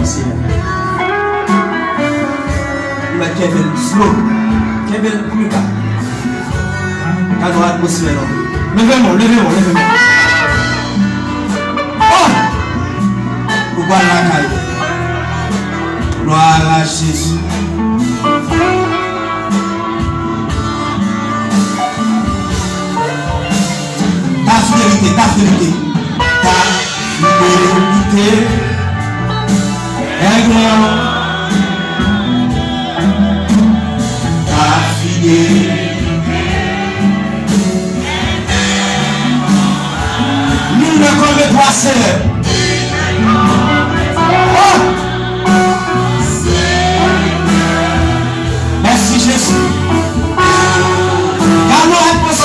sorcière. Il va Kevin slow. Kevin plus bas. Quand on a atmosphère. Levez-moi, levez-moi, levez-moi. Oh! Pourquoi la caille? Gloire à Jésus. Ta fidélité, ta fidélité. Ta fidélité. Aide-moi. Ta fidélité. Nous ne connaissons pas Seigneur. Oh! Merci Jésus. Car nous réponds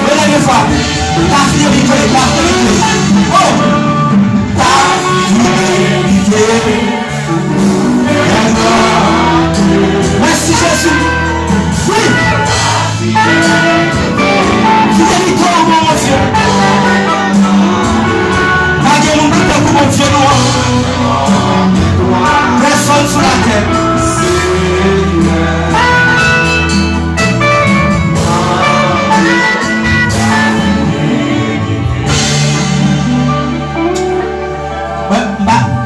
de la deux fois. Ta fidélité, ta fidélité. Oh! Ta fidélité. Merci Jésus. Oui. Fidélité au mon Dieu. Pas de nous mon Dieu noir. Personne sur la terre.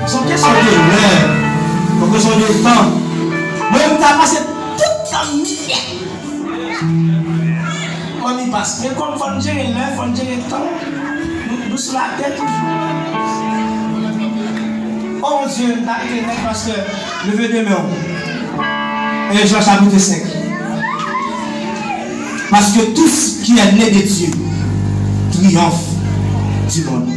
Son question de l'heure, donc question de temps. Moi, je vais passer toute la nuit. On y passe. Mais comme il faut gérer l'heure, il faut gérer le temps, nous sur la tête toujours. Oh mon Dieu, parce que levez les mains. Et Jean chapitre 5. Parce que tout ce qui est né de Dieu triomphe du monde.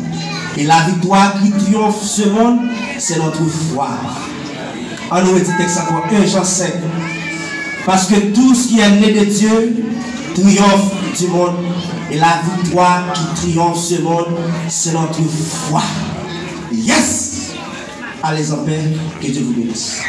Et la victoire qui triomphe ce monde, c'est notre foi. On nous dit texte encore 1 Jean 5. Parce que tout ce qui est né de Dieu triomphe du monde. Et la victoire qui triomphe ce monde, c'est notre foi. Yes! Allez en paix, que Dieu vous bénisse.